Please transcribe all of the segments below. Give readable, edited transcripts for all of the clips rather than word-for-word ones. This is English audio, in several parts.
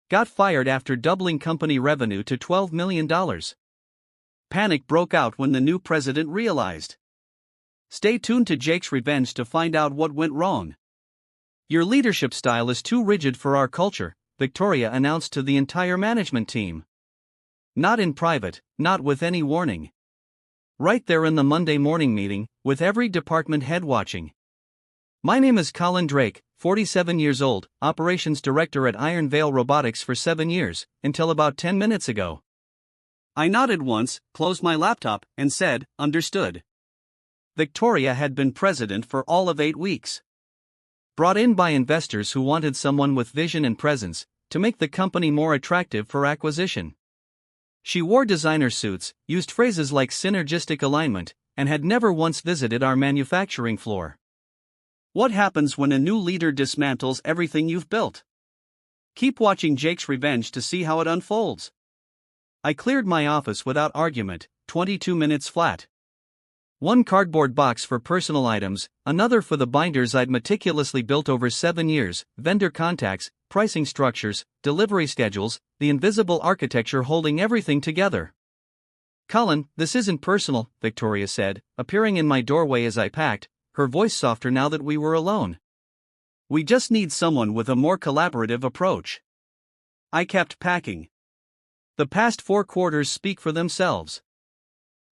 got fired after doubling company revenue to $12 million. Panic broke out when the new president realized. Stay tuned to Jake's Revenge to find out what went wrong. Your leadership style is too rigid for our culture, Victoria announced to the entire management team. Not in private, not with any warning. Right there in the Monday morning meeting, with every department head watching. My name is Colin Drake, 47 years old, operations director at Iron Veil Robotics for 7 years, until about 10 minutes ago. I nodded once, closed my laptop, and said, understood. Victoria had been president for all of 8 weeks. Brought in by investors who wanted someone with vision and presence, to make the company more attractive for acquisition. She wore designer suits, used phrases like synergistic alignment, and had never once visited our manufacturing floor. What happens when a new leader dismantles everything you've built? Keep watching Jake's Revenge to see how it unfolds. I cleared my office without argument, 22 minutes flat. One cardboard box for personal items, another for the binders I'd meticulously built over 7 years, vendor contacts, pricing structures, delivery schedules, the invisible architecture holding everything together. Colin, this isn't personal, Victoria said, appearing in my doorway as I packed, her voice softer now that we were alone. We just need someone with a more collaborative approach. I kept packing. The past 4 quarters speak for themselves.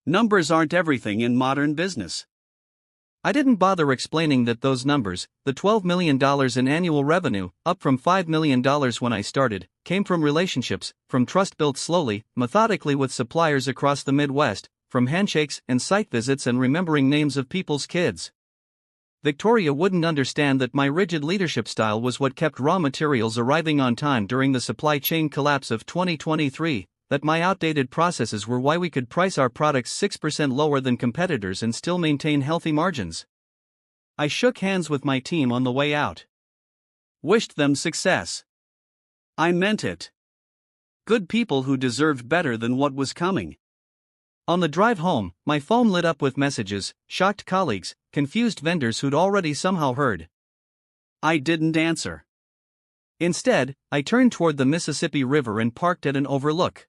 Numbers aren't everything in modern business. I didn't bother explaining that those numbers, the $12 million in annual revenue, up from $5 million when I started, came from relationships, from trust built slowly, methodically with suppliers across the Midwest, from handshakes and site visits and remembering names of people's kids. Victoria wouldn't understand that my rigid leadership style was what kept raw materials arriving on time during the supply chain collapse of 2023, that my outdated processes were why we could price our products 6% lower than competitors and still maintain healthy margins. I shook hands with my team on the way out. Wished them success. I meant it. Good people who deserved better than what was coming. On the drive home, my phone lit up with messages, shocked colleagues, confused vendors who'd already somehow heard. I didn't answer. Instead, I turned toward the Mississippi River and parked at an overlook.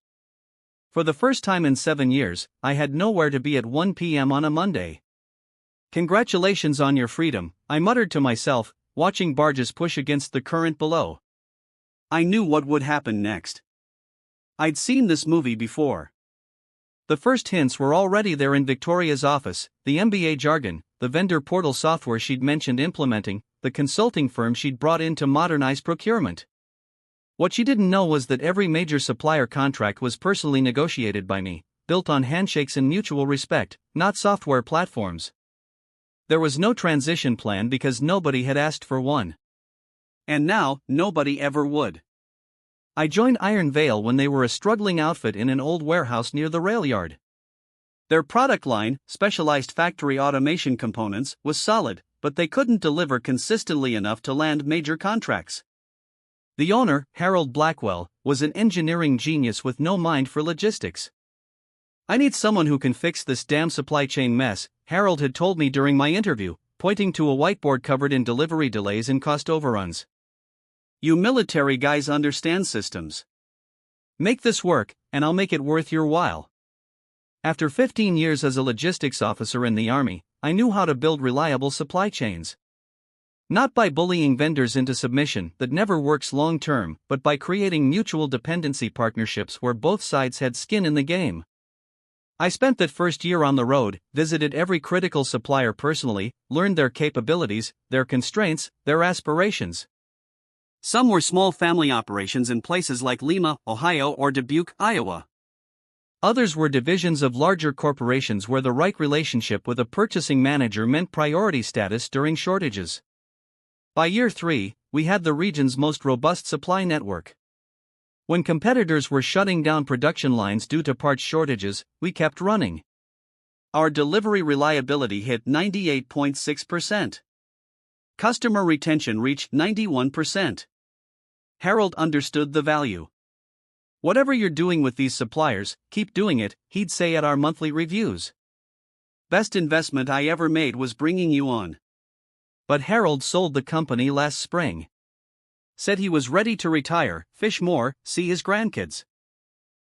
For the first time in 7 years, I had nowhere to be at 1 p.m. on a Monday. Congratulations on your freedom, I muttered to myself, watching barges push against the current below. I knew what would happen next. I'd seen this movie before. The first hints were already there in Victoria's office, the MBA jargon, the vendor portal software she'd mentioned implementing, the consulting firm she'd brought in to modernize procurement. What she didn't know was that every major supplier contract was personally negotiated by me, built on handshakes and mutual respect, not software platforms. There was no transition plan because nobody had asked for one. And now, nobody ever would. I joined Iron Veil when they were a struggling outfit in an old warehouse near the rail yard. Their product line, specialized factory automation components, was solid, but they couldn't deliver consistently enough to land major contracts. The owner, Harold Blackwell, was an engineering genius with no mind for logistics. I need someone who can fix this damn supply chain mess, Harold had told me during my interview, pointing to a whiteboard covered in delivery delays and cost overruns. You military guys understand systems. Make this work, and I'll make it worth your while. After 15 years as a logistics officer in the Army, I knew how to build reliable supply chains. Not by bullying vendors into submission that never works long term, but by creating mutual dependency partnerships where both sides had skin in the game. I spent that first year on the road, visited every critical supplier personally, learned their capabilities, their constraints, their aspirations. Some were small family operations in places like Lima, Ohio or Dubuque, Iowa. Others were divisions of larger corporations where the right relationship with a purchasing manager meant priority status during shortages. By year 3, we had the region's most robust supply network. When competitors were shutting down production lines due to parts shortages, we kept running. Our delivery reliability hit 98.6%. Customer retention reached 91%. Harold understood the value. Whatever you're doing with these suppliers, keep doing it, he'd say at our monthly reviews. Best investment I ever made was bringing you on. But Harold sold the company last spring. Said he was ready to retire, fish more, see his grandkids.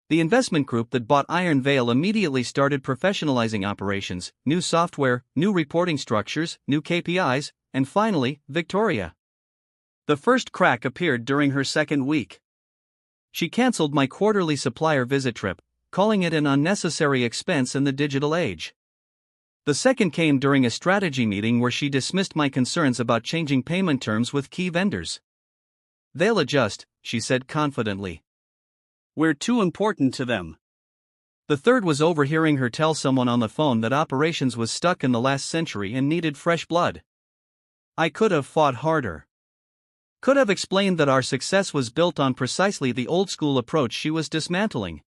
The investment group that bought Iron Veil immediately started professionalizing operations, new software, new reporting structures, new KPIs, and finally, Victoria. The first crack appeared during her second week. She canceled my quarterly supplier visit trip, calling it an unnecessary expense in the digital age. The second came during a strategy meeting where she dismissed my concerns about changing payment terms with key vendors. "They'll adjust," she said confidently. "We're too important to them." The third was overhearing her tell someone on the phone that operations was stuck in the last century and needed fresh blood. I could have fought harder. Could have explained that our success was built on precisely the old-school approach she was dismantling.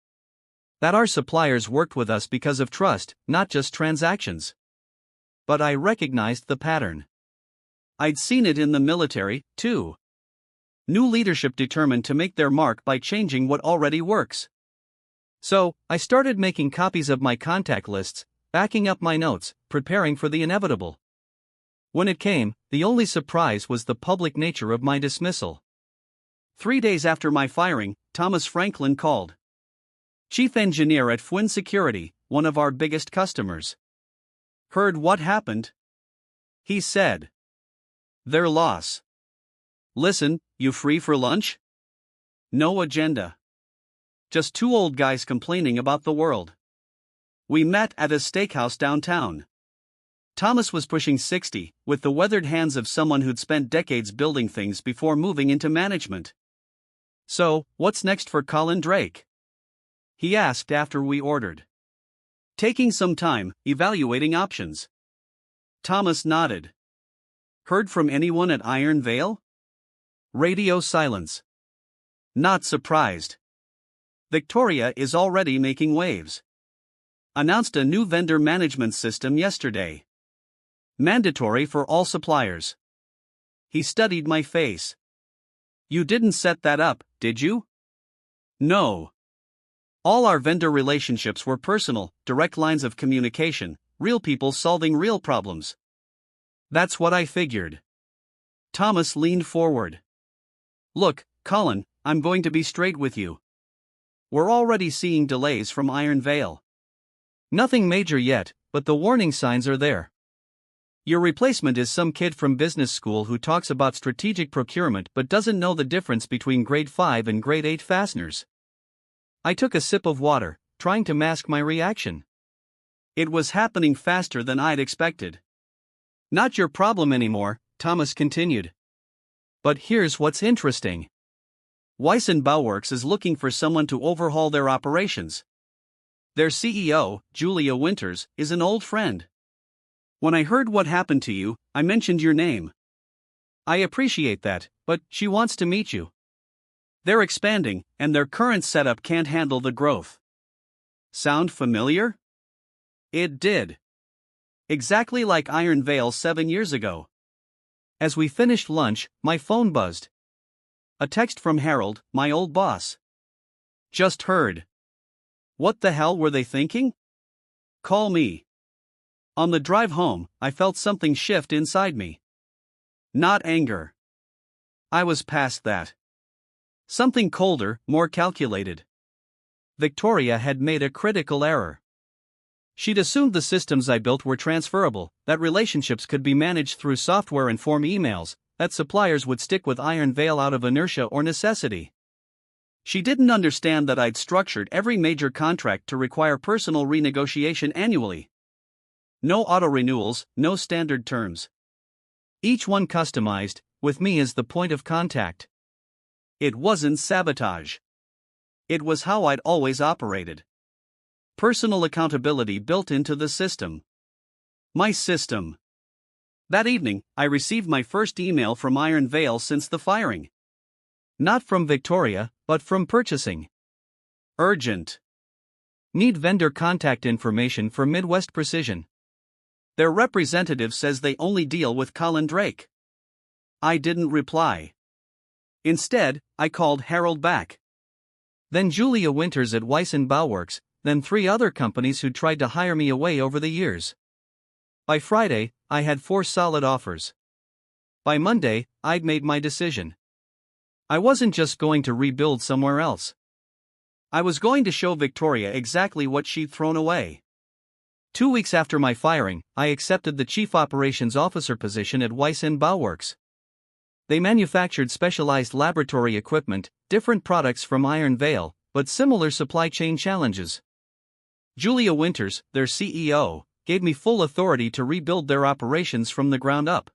That our suppliers worked with us because of trust, not just transactions. But I recognized the pattern. I'd seen it in the military, too. New leadership determined to make their mark by changing what already works. So, I started making copies of my contact lists, backing up my notes, preparing for the inevitable. When it came, the only surprise was the public nature of my dismissal. 3 days after my firing, Thomas Franklin called. Chief engineer at Fwin Security, one of our biggest customers. "Heard what happened?" he said. "Their loss. Listen, you free for lunch?" No agenda. Just two old guys complaining about the world. We met at a steakhouse downtown. Thomas was pushing 60, with the weathered hands of someone who'd spent decades building things before moving into management. "So, what's next for Colin Drake?" he asked after we ordered. "Taking some time, evaluating options." Thomas nodded. "Heard from anyone at Iron Veil?" Radio silence. Not surprised. Victoria is already making waves. Announced a new vendor management system yesterday. Mandatory for all suppliers. He studied my face. "You didn't set that up, did you?" "No. All our vendor relationships were personal, direct lines of communication, real people solving real problems." "That's what I figured." Thomas leaned forward. "Look, Colin, I'm going to be straight with you. We're already seeing delays from Iron Veil. Nothing major yet, but the warning signs are there. Your replacement is some kid from business school who talks about strategic procurement but doesn't know the difference between grade 5 and grade 8 fasteners." I took a sip of water, trying to mask my reaction. It was happening faster than I'd expected. "Not your problem anymore," Thomas continued. "But here's what's interesting. Weiss & Bauwerks is looking for someone to overhaul their operations. Their CEO, Julia Winters, is an old friend. When I heard what happened to you, I mentioned your name. I appreciate that, but she wants to meet you. They're expanding, and their current setup can't handle the growth." Sound familiar? It did. Exactly like Iron Veil 7 years ago. As we finished lunch, my phone buzzed. A text from Harold, my old boss. "Just heard." What the hell were they thinking? "Call me." On the drive home, I felt something shift inside me. Not anger. I was past that. Something colder, more calculated. Victoria had made a critical error. She'd assumed the systems I built were transferable, that relationships could be managed through software and form emails, that suppliers would stick with Iron Veil out of inertia or necessity. She didn't understand that I'd structured every major contract to require personal renegotiation annually. No auto-renewals, no standard terms. Each one customized, with me as the point of contact. It wasn't sabotage. It was how I'd always operated. Personal accountability built into the system. My system. That evening, I received my first email from Iron Veil since the firing. Not from Victoria, but from purchasing. Urgent. Need vendor contact information for Midwest Precision. Their representative says they only deal with Colin Drake. I didn't reply. Instead, I called Harold back. Then Julia Winters at Weiss & Bauwerks, then 3 other companies who tried to hire me away over the years. By Friday, I had 4 solid offers. By Monday, I'd made my decision. I wasn't just going to rebuild somewhere else. I was going to show Victoria exactly what she'd thrown away. 2 weeks after my firing, I accepted the Chief Operations Officer position at Wyson Bauworks. They manufactured specialized laboratory equipment, different products from Iron Vale, but similar supply chain challenges. Julia Winters, their CEO, gave me full authority to rebuild their operations from the ground up.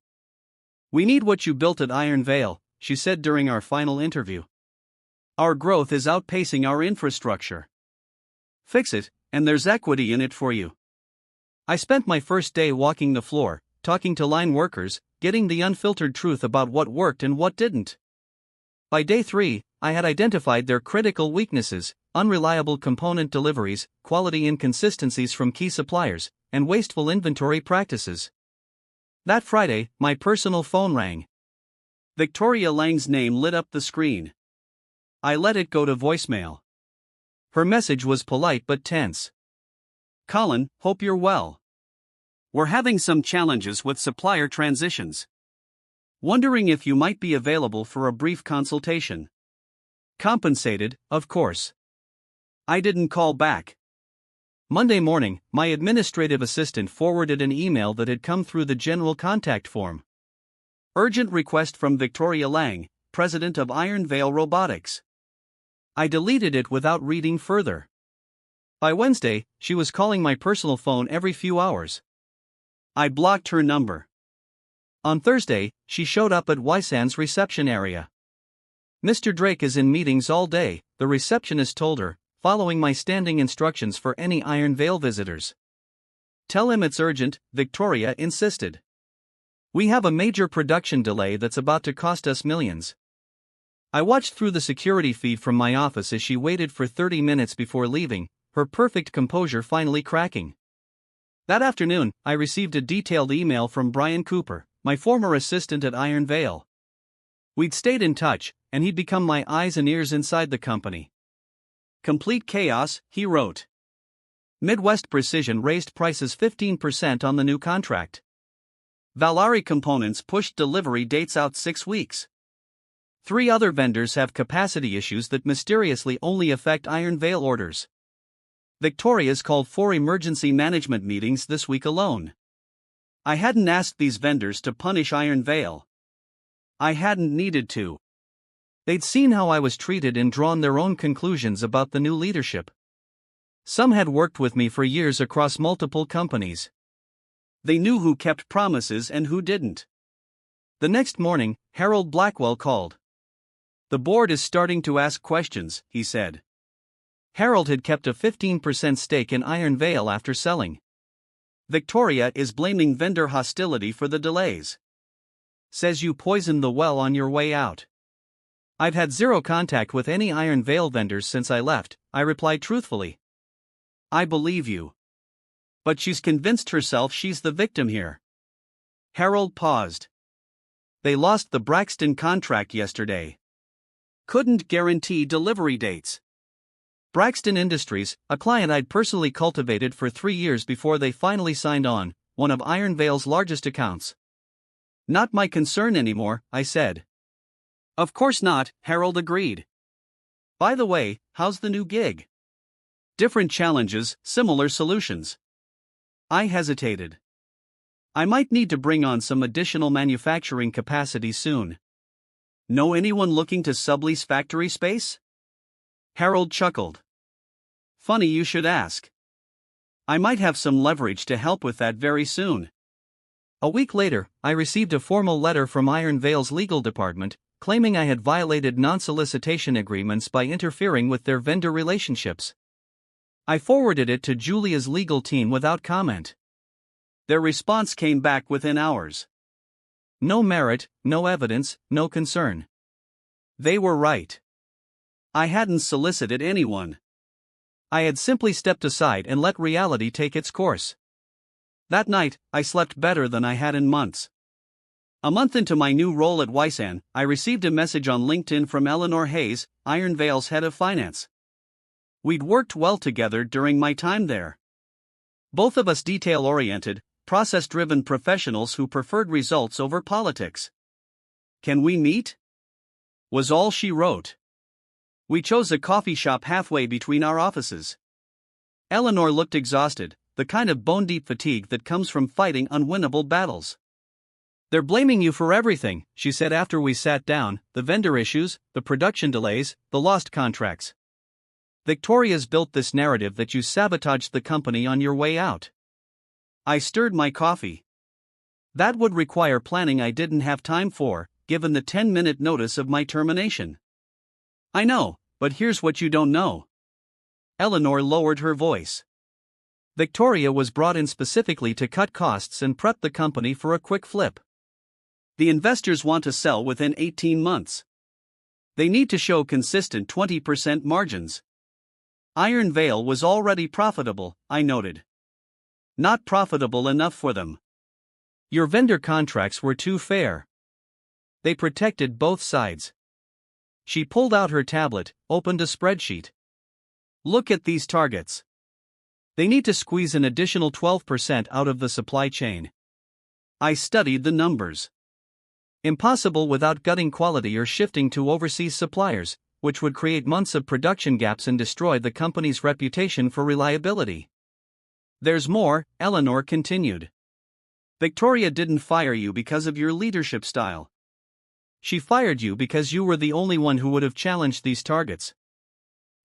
"We need what you built at Iron Vale," she said during our final interview. "Our growth is outpacing our infrastructure. Fix it, and there's equity in it for you." I spent my first day walking the floor, talking to line workers, getting the unfiltered truth about what worked and what didn't. By day 3, I had identified their critical weaknesses: unreliable component deliveries, quality inconsistencies from key suppliers, and wasteful inventory practices. That Friday, my personal phone rang. Victoria Lang's name lit up the screen. I let it go to voicemail. Her message was polite but tense. "Colin, hope you're well. We're having some challenges with supplier transitions. Wondering if you might be available for a brief consultation. Compensated, of course." I didn't call back. Monday morning, my administrative assistant forwarded an email that had come through the general contact form. "Urgent request from Victoria Lang, President of Iron Vale Robotics." I deleted it without reading further. By Wednesday, she was calling my personal phone every few hours. I blocked her number. On Thursday, she showed up at Wyson's reception area. "Mr. Drake is in meetings all day," the receptionist told her, following my standing instructions for any Iron Vale visitors. "Tell him it's urgent," Victoria insisted. "We have a major production delay that's about to cost us millions." I watched through the security feed from my office as she waited for 30 minutes before leaving, her perfect composure finally cracking. That afternoon, I received a detailed email from Brian Cooper, my former assistant at Iron Vale. We'd stayed in touch, and he'd become my eyes and ears inside the company. "Complete chaos," he wrote. "Midwest Precision raised prices 15% on the new contract. Valari Components pushed delivery dates out 6 weeks. 3 other vendors have capacity issues that mysteriously only affect Iron Vale orders. Victoria's called 4 emergency management meetings this week alone. I hadn't asked these vendors to punish Iron Vale. I hadn't needed to. They'd seen how I was treated and drawn their own conclusions about the new leadership. Some had worked with me for years across multiple companies. They knew who kept promises and who didn't." The next morning, Harold Blackwell called. "The board is starting to ask questions," he said. Harold had kept a 15% stake in Iron Vale after selling. "Victoria is blaming vendor hostility for the delays. Says you poisoned the well on your way out." "I've had zero contact with any Iron Vale vendors since I left," I replied truthfully. "I believe you. But she's convinced herself she's the victim here." Harold paused. "They lost the Braxton contract yesterday. Couldn't guarantee delivery dates. Braxton Industries, a client I'd personally cultivated for 3 years before they finally signed on, one of Iron Vale's largest accounts." "Not my concern anymore," I said. "Of course not," Harold agreed. "By the way, how's the new gig?" "Different challenges, similar solutions." I hesitated. "I might need to bring on some additional manufacturing capacity soon. Know anyone looking to sublease factory space?" Harold chuckled. "Funny you should ask. I might have some leverage to help with that very soon." A week later, I received a formal letter from Iron Vale's legal department, claiming I had violated non-solicitation agreements by interfering with their vendor relationships. I forwarded it to Julia's legal team without comment. Their response came back within hours. No merit, no evidence, no concern. They were right. I hadn't solicited anyone. I had simply stepped aside and let reality take its course. That night, I slept better than I had in months. A month into my new role at Wyson, I received a message on LinkedIn from Eleanor Hayes, Iron Vale's head of finance. We'd worked well together during my time there. Both of us detail-oriented, process-driven professionals who preferred results over politics. "Can we meet?" was all she wrote. We chose a coffee shop halfway between our offices. Eleanor looked exhausted, the kind of bone-deep fatigue that comes from fighting unwinnable battles. They're blaming you for everything, she said after we sat down, the vendor issues, the production delays, the lost contracts. Victoria's built this narrative that you sabotaged the company on your way out. I stirred my coffee. That would require planning I didn't have time for, given the 10-minute notice of my termination. I know, but here's what you don't know. Eleanor lowered her voice. Victoria was brought in specifically to cut costs and prep the company for a quick flip. The investors want to sell within 18 months. They need to show consistent 20% margins. Iron Veil was already profitable, I noted. Not profitable enough for them. Your vendor contracts were too fair. They protected both sides. She pulled out her tablet, opened a spreadsheet. Look at these targets. They need to squeeze an additional 12% out of the supply chain. I studied the numbers. Impossible without gutting quality or shifting to overseas suppliers, which would create months of production gaps and destroy the company's reputation for reliability. There's more, Eleanor continued. Victoria didn't fire you because of your leadership style. She fired you because you were the only one who would have challenged these targets.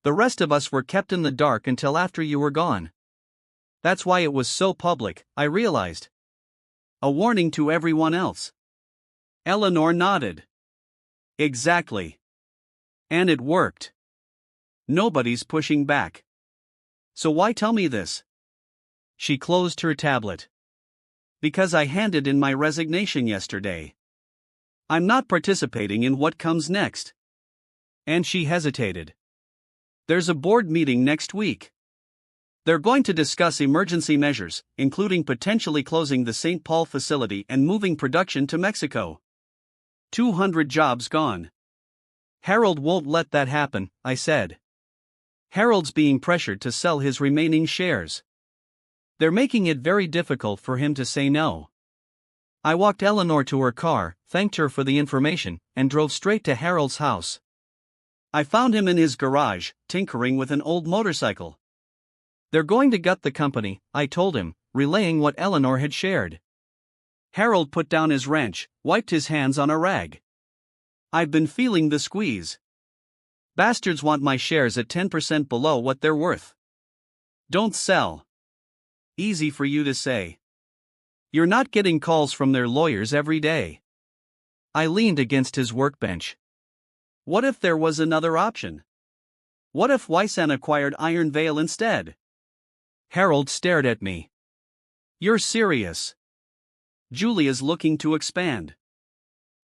The rest of us were kept in the dark until after you were gone. That's why it was so public, I realized. A warning to everyone else. Eleanor nodded. Exactly. And it worked. Nobody's pushing back. So why tell me this? She closed her tablet. Because I handed in my resignation yesterday. I'm not participating in what comes next. And she hesitated. There's a board meeting next week. They're going to discuss emergency measures, including potentially closing the St. Paul facility and moving production to Mexico. 200 jobs gone. Harold won't let that happen, I said. Harold's being pressured to sell his remaining shares. They're making it very difficult for him to say no. I walked Eleanor to her car, thanked her for the information, and drove straight to Harold's house. I found him in his garage, tinkering with an old motorcycle. They're going to gut the company, I told him, relaying what Eleanor had shared. Harold put down his wrench, wiped his hands on a rag. I've been feeling the squeeze. Bastards want my shares at 10% below what they're worth. Don't sell. Easy for you to say. You're not getting calls from their lawyers every day. I leaned against his workbench. What if there was another option? What if Wysan acquired Iron Veil instead? Harold stared at me. You're serious. Julia's looking to expand.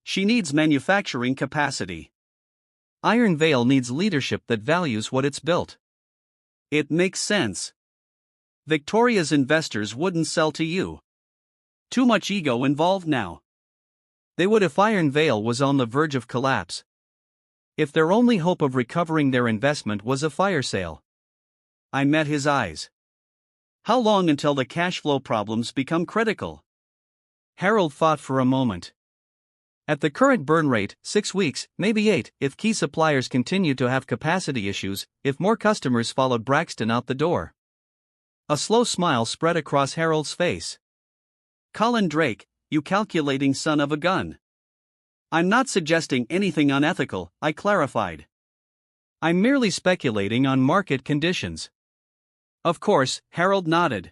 She needs manufacturing capacity. Iron Veil needs leadership that values what it's built. It makes sense. Victoria's investors wouldn't sell to you. Too much ego involved now. They would if Iron Veil was on the verge of collapse. If their only hope of recovering their investment was a fire sale. I met his eyes. How long until the cash flow problems become critical? Harold thought for a moment. At the current burn rate, 6 weeks, maybe 8, if key suppliers continue to have capacity issues, if more customers followed Braxton out the door. A slow smile spread across Harold's face. Colin Drake, you calculating son of a gun. I'm not suggesting anything unethical, I clarified. I'm merely speculating on market conditions. Of course, Harold nodded.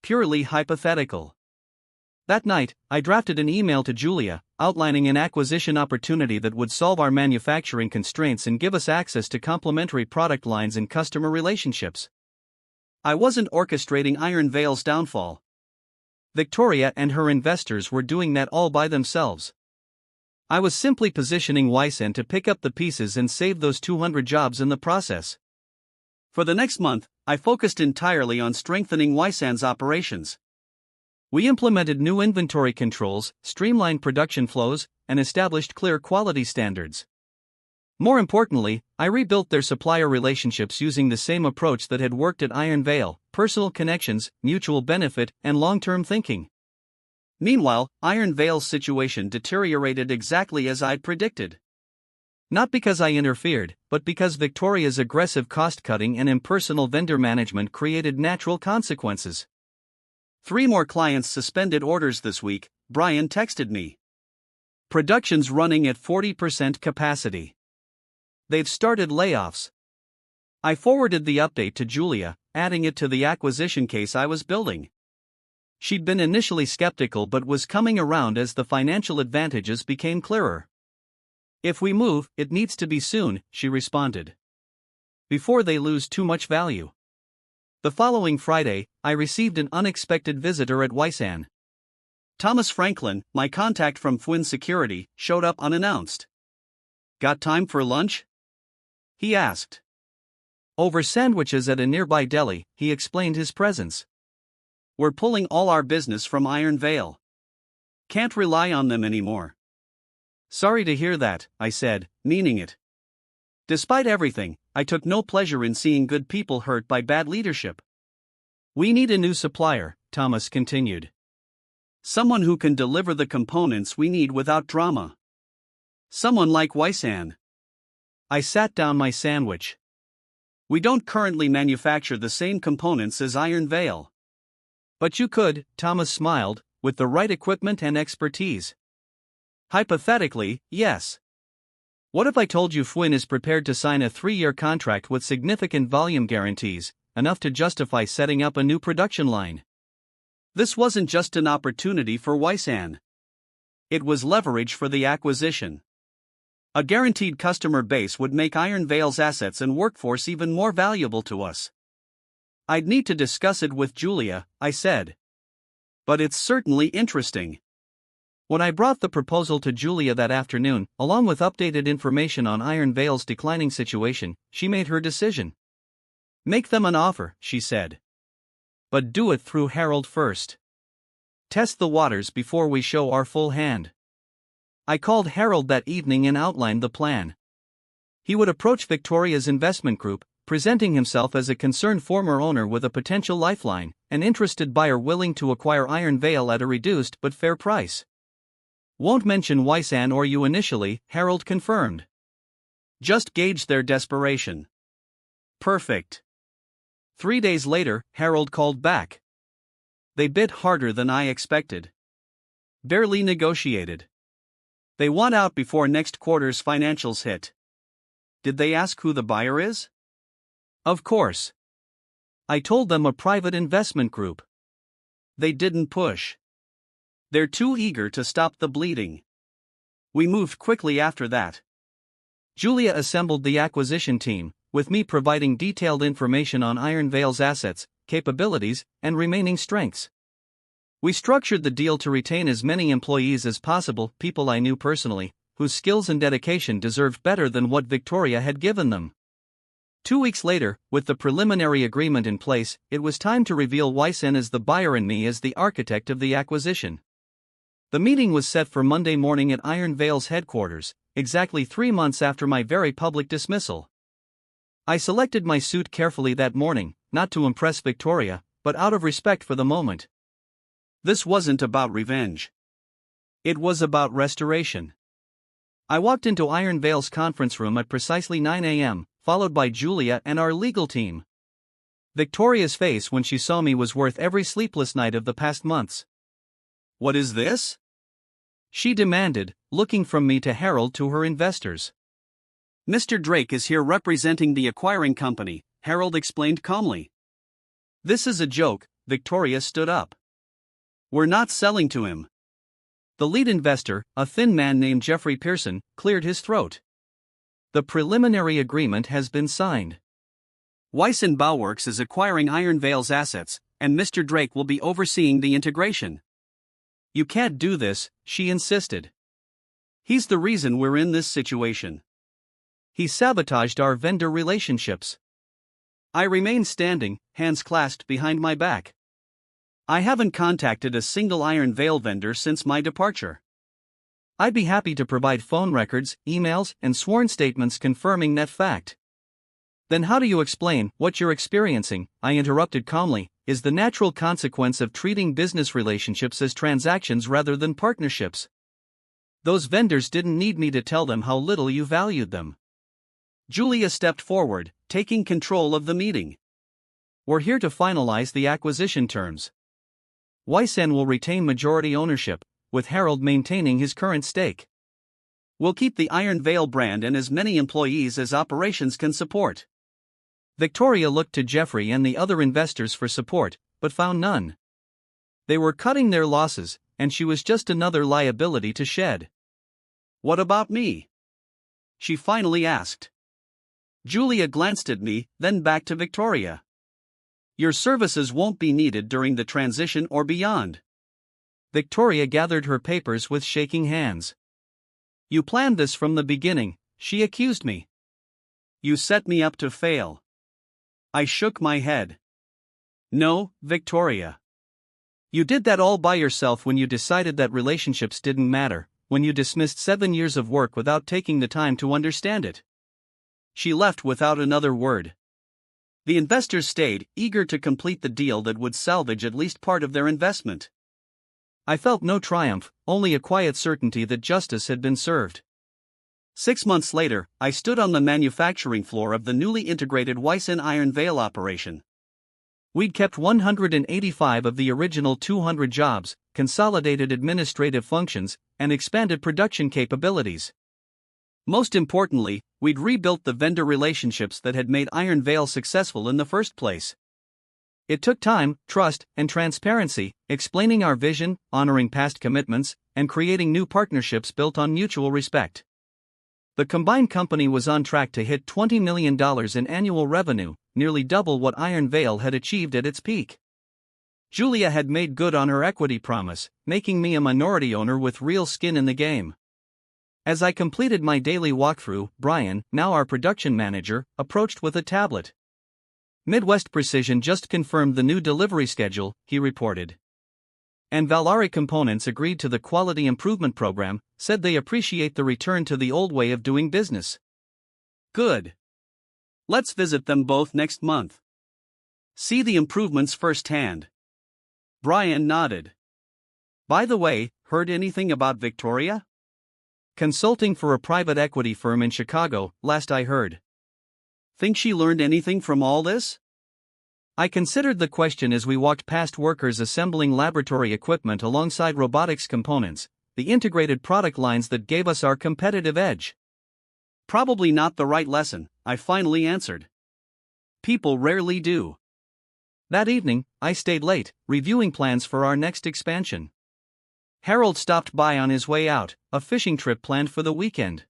Purely hypothetical. That night, I drafted an email to Julia, outlining an acquisition opportunity that would solve our manufacturing constraints and give us access to complementary product lines and customer relationships. I wasn't orchestrating Iron Veil's downfall. Victoria and her investors were doing that all by themselves. I was simply positioning Wysan to pick up the pieces and save those 200 jobs in the process. For the next month, I focused entirely on strengthening Wysan's operations. We implemented new inventory controls, streamlined production flows, and established clear quality standards. More importantly, I rebuilt their supplier relationships using the same approach that had worked at Iron Veil: personal connections, mutual benefit, and long-term thinking. Meanwhile, Iron Veil's situation deteriorated exactly as I'd predicted. Not because I interfered, but because Victoria's aggressive cost-cutting and impersonal vendor management created natural consequences. 3 more clients suspended orders this week, Brian texted me. Production's running at 40% capacity. They've started layoffs. I forwarded the update to Julia, adding it to the acquisition case I was building. She'd been initially skeptical but was coming around as the financial advantages became clearer. If we move, it needs to be soon, she responded. Before they lose too much value. The following Friday, I received an unexpected visitor at Wysan. Thomas Franklin, my contact from Fwin Security, showed up unannounced. Got time for lunch? He asked. Over sandwiches at a nearby deli, he explained his presence. We're pulling all our business from Iron Vale. Can't rely on them anymore. Sorry to hear that, I said, meaning it. Despite everything, I took no pleasure in seeing good people hurt by bad leadership. We need a new supplier, Thomas continued. Someone who can deliver the components we need without drama. Someone like Wysan. I sat down my sandwich. We don't currently manufacture the same components as Iron Vale. But you could, Thomas smiled, with the right equipment and expertise. Hypothetically, yes. What if I told you Fwin is prepared to sign a 3-year contract with significant volume guarantees, enough to justify setting up a new production line? This wasn't just an opportunity for Wysan. It was leverage for the acquisition. A guaranteed customer base would make Iron Vale's assets and workforce even more valuable to us. I'd need to discuss it with Julia, I said. But it's certainly interesting. When I brought the proposal to Julia that afternoon, along with updated information on Iron Vale's declining situation, she made her decision. Make them an offer, she said. But do it through Harold first. Test the waters before we show our full hand. I called Harold that evening and outlined the plan. He would approach Victoria's investment group, presenting himself as a concerned former owner with a potential lifeline, an interested buyer willing to acquire Iron Vale at a reduced but fair price. Won't mention Wysan or you initially, Harold confirmed. Just gauge their desperation. Perfect. 3 days later, Harold called back. They bid harder than I expected. Barely negotiated. They want out before next quarter's financials hit. Did they ask who the buyer is? Of course. I told them a private investment group. They didn't push. They're too eager to stop the bleeding. We moved quickly after that. Julia assembled the acquisition team, with me providing detailed information on Iron Vale's assets, capabilities, and remaining strengths. We structured the deal to retain as many employees as possible, people I knew personally, whose skills and dedication deserved better than what Victoria had given them. 2 weeks later, with the preliminary agreement in place, it was time to reveal Wysan as the buyer and me as the architect of the acquisition. The meeting was set for Monday morning at Iron Vale's headquarters, exactly 3 months after my very public dismissal. I selected my suit carefully that morning, not to impress Victoria, but out of respect for the moment. This wasn't about revenge. It was about restoration. I walked into Iron Vale's conference room at precisely 9 a.m., followed by Julia and our legal team. Victoria's face when she saw me was worth every sleepless night of the past months. What is this? She demanded, looking from me to Harold to her investors. Mr. Drake is here representing the acquiring company, Harold explained calmly. This is a joke, Victoria stood up. We're not selling to him. The lead investor, a thin man named Jeffrey Pearson, cleared his throat. The preliminary agreement has been signed. Wysan Bauworks is acquiring Iron Vale's assets, and Mr. Drake will be overseeing the integration. You can't do this, she insisted. He's the reason we're in this situation. He sabotaged our vendor relationships. I remained standing, hands clasped behind my back. I haven't contacted a single Iron Vale vendor since my departure. I'd be happy to provide phone records, emails, and sworn statements confirming that fact. Then how do you explain what you're experiencing? I interrupted calmly, is the natural consequence of treating business relationships as transactions rather than partnerships. Those vendors didn't need me to tell them how little you valued them. Julia stepped forward, taking control of the meeting. We're here to finalize the acquisition terms. Wysen will retain majority ownership, with Harold maintaining his current stake. We'll keep the Iron Veil brand and as many employees as operations can support. Victoria looked to Jeffrey and the other investors for support, but found none. They were cutting their losses, and she was just another liability to shed. What about me? She finally asked. Julia glanced at me, then back to Victoria. Your services won't be needed during the transition or beyond. Victoria gathered her papers with shaking hands. You planned this from the beginning, she accused me. You set me up to fail. I shook my head. No, Victoria. You did that all by yourself when you decided that relationships didn't matter, when you dismissed 7 years of work without taking the time to understand it. She left without another word. The investors stayed, eager to complete the deal that would salvage at least part of their investment. I felt no triumph, only a quiet certainty that justice had been served. 6 months later, I stood on the manufacturing floor of the newly integrated Wysen Iron Veil operation. We'd kept 185 of the original 200 jobs, consolidated administrative functions, and expanded production capabilities. Most importantly, we'd rebuilt the vendor relationships that had made Iron Veil successful in the first place. It took time, trust, and transparency, explaining our vision, honoring past commitments, and creating new partnerships built on mutual respect. The combined company was on track to hit $20 million in annual revenue, nearly double what Iron Veil had achieved at its peak. Julia had made good on her equity promise, making me a minority owner with real skin in the game. As I completed my daily walkthrough, Brian, now our production manager, approached with a tablet. Midwest Precision just confirmed the new delivery schedule, he reported. And Valari Components agreed to the quality improvement program, said they appreciate the return to the old way of doing business. Good. Let's visit them both next month. See the improvements firsthand. Brian nodded. By the way, heard anything about Victoria? Consulting for a private equity firm in Chicago, last I heard. Think she learned anything from all this? I considered the question as we walked past workers assembling laboratory equipment alongside robotics components, the integrated product lines that gave us our competitive edge. Probably not the right lesson, I finally answered. People rarely do. That evening, I stayed late, reviewing plans for our next expansion. Harold stopped by on his way out, a fishing trip planned for the weekend.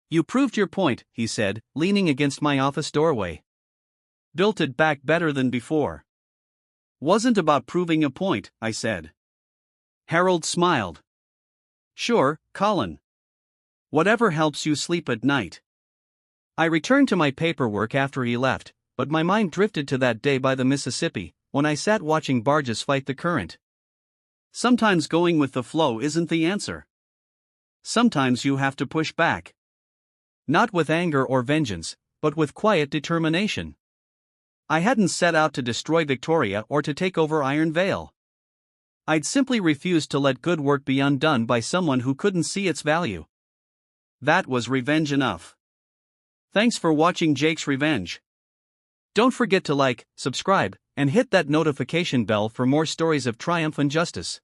You proved your point, he said, leaning against my office doorway. Built it back better than before. Wasn't about proving a point, I said. Harold smiled. Sure, Colin. Whatever helps you sleep at night. I returned to my paperwork after he left, but my mind drifted to that day by the Mississippi, when I sat watching barges fight the current. Sometimes going with the flow isn't the answer. Sometimes you have to push back. Not with anger or vengeance, but with quiet determination. I hadn't set out to destroy Victoria or to take over Iron Veil. I'd simply refused to let good work be undone by someone who couldn't see its value. That was revenge enough. Thanks for watching Jake's Revenge. Don't forget to like, subscribe, and hit that notification bell for more stories of triumph and justice.